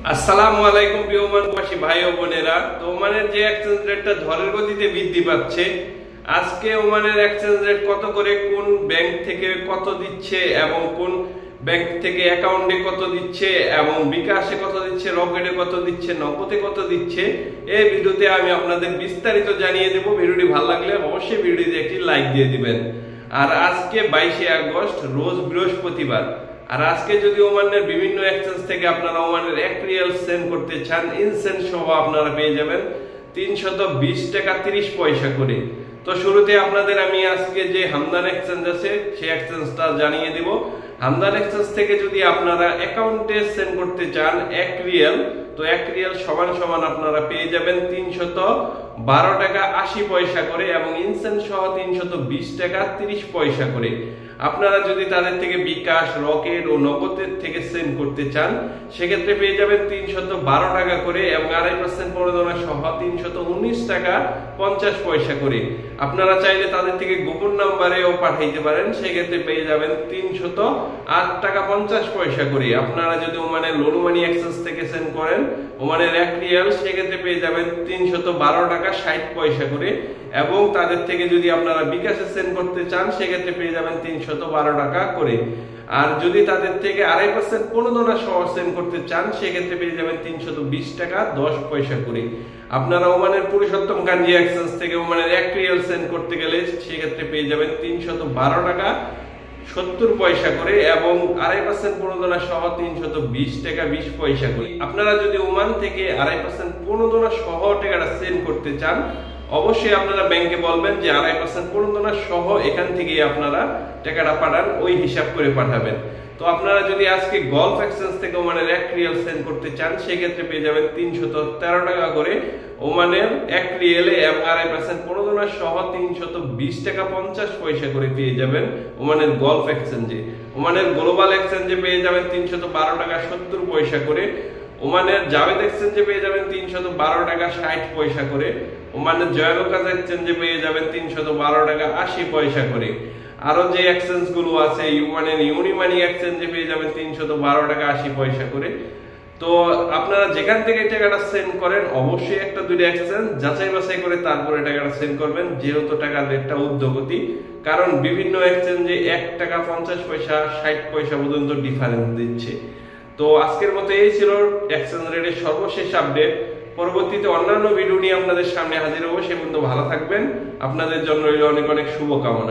আসসালামু আলাইকুম প্রিয় ওমানবাসী ভাই ও বোনেরা। তো ওমানের যে এক্সচেঞ্জ রেটটা ঝড়ের গতিতে বৃদ্ধি পাচ্ছে, আজকে ওমানের এক্সচেঞ্জ রেট কত করে, কোন ব্যাংক থেকে কত দিচ্ছে এবং কোন ব্যাংক থেকে অ্যাকাউন্টে কত দিচ্ছে এবং বিকাশে কত দিচ্ছে, রকেটে কত দিচ্ছে, নগদে কত দিচ্ছে, এই ভিডিওতে আমি আপনাদের বিস্তারিত জানিয়ে দেব। ভিডিওটি ভালো লাগলে অবশ্যই ভিডিওতে একটি লাইক দিয়ে দিবেন। আর আজকে 22শে আগস্ট, রোজ বৃহস্পতিবার। আর আজকে যদি ওমানের বিভিন্ন এক্সচেঞ্জ থেকে আপনারা ওমানের 1 রিয়াল সেন্ড করতে চান, ইনসেন্ট সহ আপনারা পেয়ে যাবেন 320 টাকা 30 পয়সা করে। তো শুরুতে আপনাদের আমি আজকে যে হামদান এক্সচেঞ্জ আছে সেই এক্সচেঞ্জটা জানিয়ে দেব। হামদান এক্সচেঞ্জ থেকে যদি আপনারা অ্যাকাউন্টে সেন্ড করতে চান 1 রিয়াল, তো 1 রিয়াল সমান সমান আপনারা পেয়ে যাবেন 312 টাকা 80 পয়সা করে এবং ইনসেন্ট সহ 320 টাকা 30 পয়সা করে। আপনারা যদি তাদের থেকে বিকাশ, রকেট ও নগদের থেকে সেন্ড করতে চান, সেক্ষেত্রে পেয়ে যাবেন 312 টাকা করে এবং 2.5% প্রণোদনা সহ 319 টাকা 50 পয়সা করে। আপনারা চাইলে তাদের থেকে গোপন নাম্বারেও পাঠাইতে পারেন, সেক্ষেত্রে পেয়ে যাবেন 308 টাকা 50 পয়সা করে। আপনারা যদি ওমানের লোন মানি এক্সচেঞ্জ থেকে সেন্ড করেন ওমানের 1 রিয়াল, সেক্ষেত্রে পেয়ে যাবেন 312 টাকা 60 পয়সা করে এবং তাদের থেকে যদি আপনারা বিকাশে সেন্ড করতে চান, সেক্ষেত্রে পেয়ে যাবেন 312 টাকা করে। আর যদি তাদের থেকে 2.5% প্রণোদনা সহ সেন্ড করতে চান, সেক্ষেত্রে পেয়ে যাবেন 320 টাকা 10 পয়সা করে। আপনারা ওমানের পুরুষোত্তম গাঞ্জি এক্সচেঞ্জ থেকে ওমানের 1 রিয়াল সেন্ড করতে গেলে সেক্ষেত্রে পেয়ে যাবেন 312 টাকা 70 পয়সা করে এবং 2.5% প্রণোদনা সহ 320 টাকা 20 পয়সা করে। আপনারা যদি ওমান থেকে 2.5% প্রণোদনা সহ টাকাটা সেন্ড করতে চান, অবশ্যই আপনারা ব্যাংকে বলবেন যে 2.5% প্রণোদনা সহ এখান থেকে আপনারা টাকাটা পাঠান, ওই হিসাব করে পাঠাবেন। তো আপনারা যদি আজকে গলফ এক্সচেঞ্জ থেকে ওমানের 1 রিয়াল সেন্ড করতে চান, সেক্ষেত্রে পেয়ে যাবেন 313 টাকা করে ওমানের 1 রিয়ালে এবং 2.5% প্রণোদনা সহ 320 টাকা 50 পয়সা করে পেয়ে যাবেন ওমানের গলফ এক্সচেঞ্জে। ওমানের গ্লোবাল এক্সচেঞ্জে পেয়ে যাবেন 312 টাকা 70 পয়সা করে। ওমানের জাভেদ এক্সচেঞ্জে পেয়ে যাবেন 312 টাকা 60 পয়সা করে। ওমানের জয়লকাজ এক্সচেঞ্জে পেয়ে যাবেন 312 টাকা 80 পয়সা করে। আরো যে এক্সচেঞ্জ গুলো আছে, ওমানের ইউনিমানি এক্সচেঞ্জে পেয়ে যাবেন 312 টাকা 80 পয়সা করে। তো আপনারা যেখান থেকে টাকাটা সেন্ড করেন অবশ্যই একটা দুইটা এক্সচেঞ্জ যাচাই বাছাই করে তারপরে টাকাটা সেন্ড করবেন, যেহেতু টাকার রেটটা ঊর্ধ্বগতি। কারণ বিভিন্ন এক্সচেঞ্জে 1 টাকা 50 পয়সা 60 পয়সা পর্যন্ত ডিফারেন্স দিচ্ছে। তো আজকের মতো এই ছিল এক্সচেঞ্জ রেটের সর্বশেষ আপডেট। পরবর্তীতে অন্যান্য ভিডিও নিয়ে আপনাদের সামনে হাজির হবো। সে পর্যন্ত ভালো থাকবেন। আপনাদের জন্য রইল অনেক অনেক শুভকামনা।